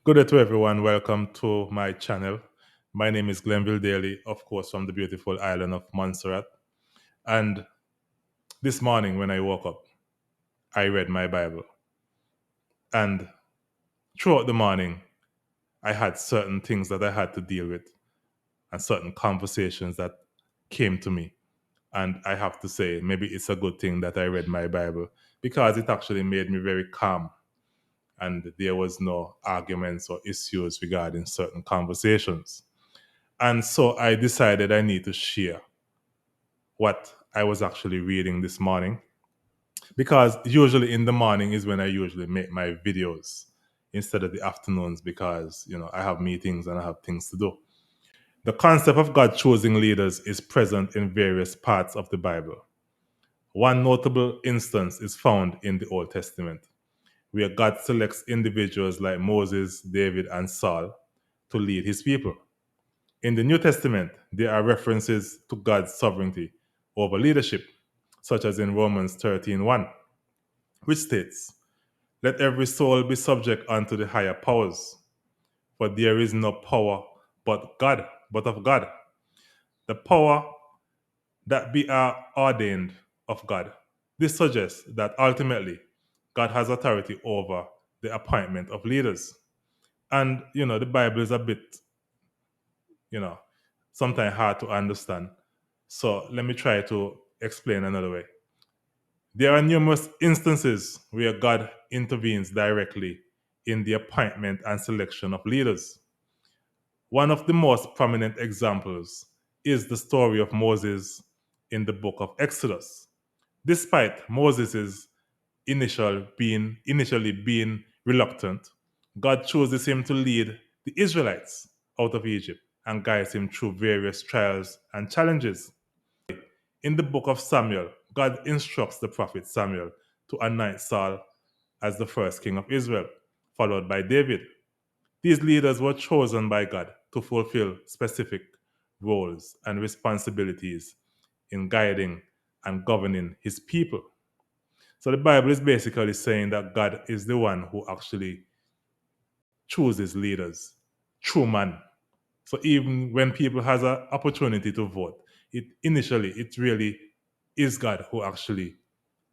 Good day to everyone. Welcome to my channel. My name is Glenville Daly, of course, from the beautiful island of Montserrat. And this morning, when I woke up, I read my Bible. And throughout the morning, I had certain things that I had to deal with and certain conversations that came to me. And I have to say, maybe it's a good thing that I read my Bible because it actually made me very calm. And there was no arguments or issues regarding certain conversations. And so I decided I need to share what I was actually reading this morning because usually in the morning is when I usually make my videos instead of the afternoons because I have meetings and I have things to do. The concept of God choosing leaders is present in various parts of the Bible. One notable instance is found in the Old Testament, where God selects individuals like Moses, David, and Saul to lead his people. In the New Testament, there are references to God's sovereignty over leadership, such as in Romans 13:1, which states, "Let every soul be subject unto the higher powers, for there is no power but of God. The power that be are ordained of God." This suggests that ultimately God has authority over the appointment of leaders. And the Bible is a bit, you know, sometimes hard to understand. So let me try to explain another way. There are numerous instances where God intervenes directly in the appointment and selection of leaders. One of the most prominent examples is the story of Moses in the book of Exodus. Despite Moses' initially being reluctant, God chooses him to lead the Israelites out of Egypt and guides him through various trials and challenges. In the book of Samuel, God instructs the prophet Samuel to anoint Saul as the first king of Israel, followed by David. These leaders were chosen by God to fulfill specific roles and responsibilities in guiding and governing his people. So the Bible is basically saying that God is the one who actually chooses leaders through man. So even when people has an opportunity to vote, it really is God who actually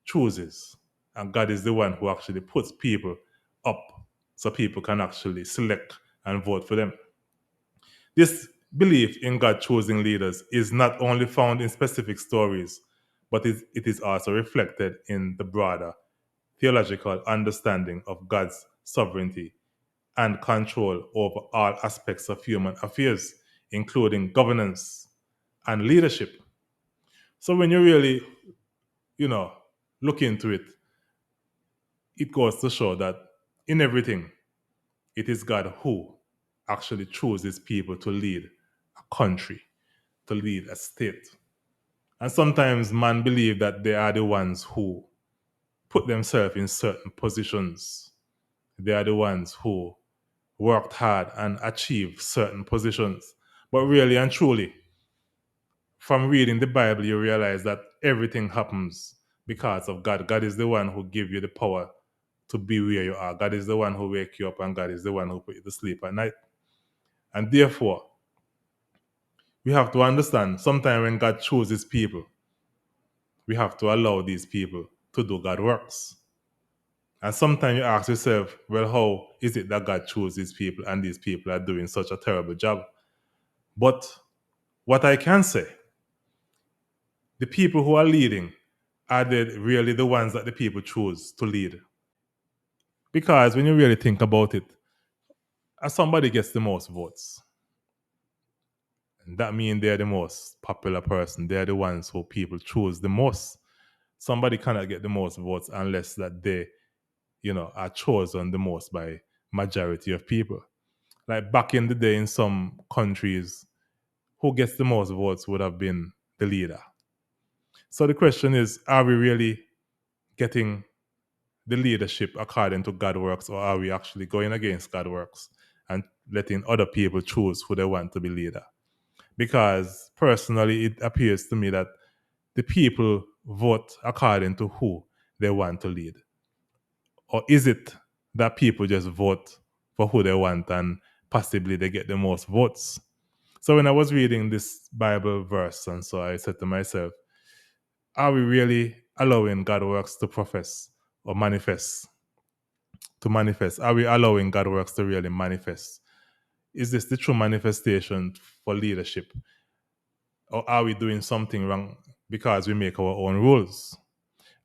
chooses, and God is the one who actually puts people up so people can actually select and vote for them. This belief in God choosing leaders is not only found in specific stories, but it is also reflected in the broader theological understanding of God's sovereignty and control over all aspects of human affairs, including governance and leadership. So when you really, you know, look into it, it goes to show that in everything, it is God who actually chooses people to lead a country, to lead a state. And sometimes man believe that they are the ones who put themselves in certain positions. They are the ones who worked hard and achieved certain positions. But really and truly, from reading the Bible, you realize that everything happens because of God. God is the one who gives you the power to be where you are. God is the one who wake you up, and God is the one who put you to sleep at night. And therefore, we have to understand sometimes when God chooses people, we have to allow these people to do God works. And sometimes you ask yourself, well, how is it that God chose these people and these people are doing such a terrible job? But what I can say, the people who are leading, are they really the ones that the people choose to lead? Because when you really think about it, as somebody gets the most votes, that means they're the most popular person. They're the ones who people choose the most. Somebody cannot get the most votes unless that they, are chosen the most by majority of people. Like back in the day in some countries, who gets the most votes would have been the leader. So the question is, are we really getting the leadership according to God works, or are we actually going against God works and letting other people choose who they want to be leader? Because personally, it appears to me that the people vote according to who they want to lead. Or is it that people just vote for who they want, and possibly they get the most votes. So when I was reading this Bible verse, and so I said to myself, are we really allowing God works to profess or manifest? To manifest? Are we allowing God works to really manifest? Is this the true manifestation for leadership? Or are we doing something wrong because we make our own rules?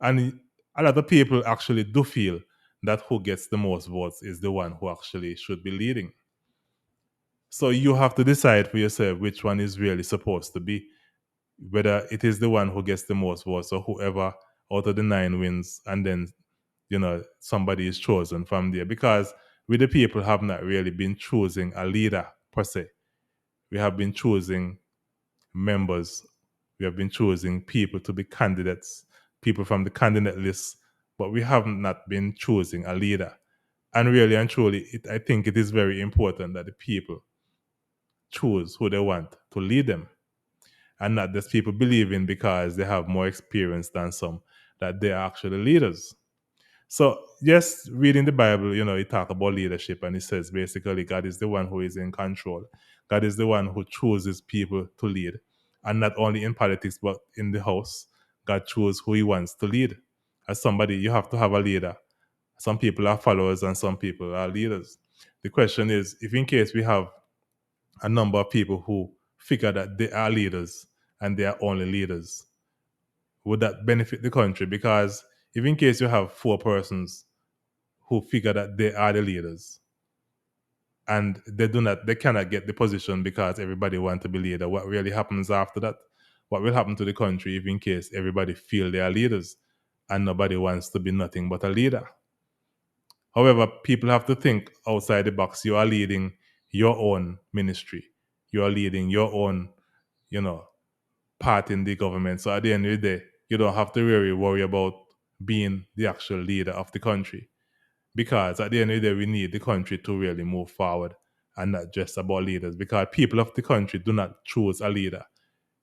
And a lot of people actually do feel that who gets the most votes is the one who actually should be leading. So you have to decide for yourself which one is really supposed to be, whether it is the one who gets the most votes or whoever out of the nine wins, and then somebody is chosen from there. Because we the people have not really been choosing a leader per se. We have been choosing members. We have been choosing people to be candidates, people from the candidate list, but we have not been choosing a leader. And really and truly, I think it is very important that the people choose who they want to lead them, and not just people believing because they have more experience than some that they are actually leaders. So, yes, reading the Bible, it talk about leadership, and it says basically God is the one who is in control. God is the one who chooses people to lead. And not only in politics, but in the house, God chooses who he wants to lead. As somebody, you have to have a leader. Some people are followers and some people are leaders. The question is, if in case we have a number of people who figure that they are leaders and they are only leaders, would that benefit the country? Because if in case you have four persons who figure that they are the leaders and they cannot get the position because everybody wants to be leader, what really happens after that? What will happen to the country if in case everybody feel they are leaders and nobody wants to be nothing but a leader? However, people have to think outside the box. You are leading your own ministry, you are leading your own you know part in the government. So at the end of the day, you don't have to really worry about being the actual leader of the country. Because at the end of the day, we need the country to really move forward and not just about leaders. Because people of the country do not choose a leader.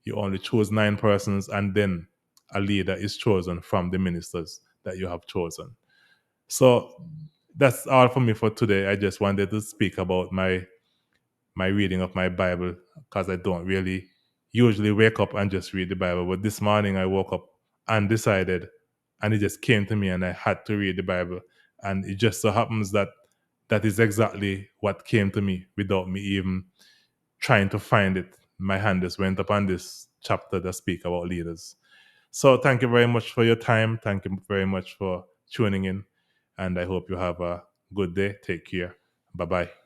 You only choose nine persons, and then a leader is chosen from the ministers that you have chosen. So that's all for me for today. I just wanted to speak about my reading of my Bible, because I don't really usually wake up and just read the Bible. But this morning I woke up and decided, and it just came to me, and I had to read the Bible. And it just so happens that that is exactly what came to me without me even trying to find it. My hand just went up on this chapter that speak about leaders. So thank you very much for your time. Thank you very much for tuning in. And I hope you have a good day. Take care. Bye bye.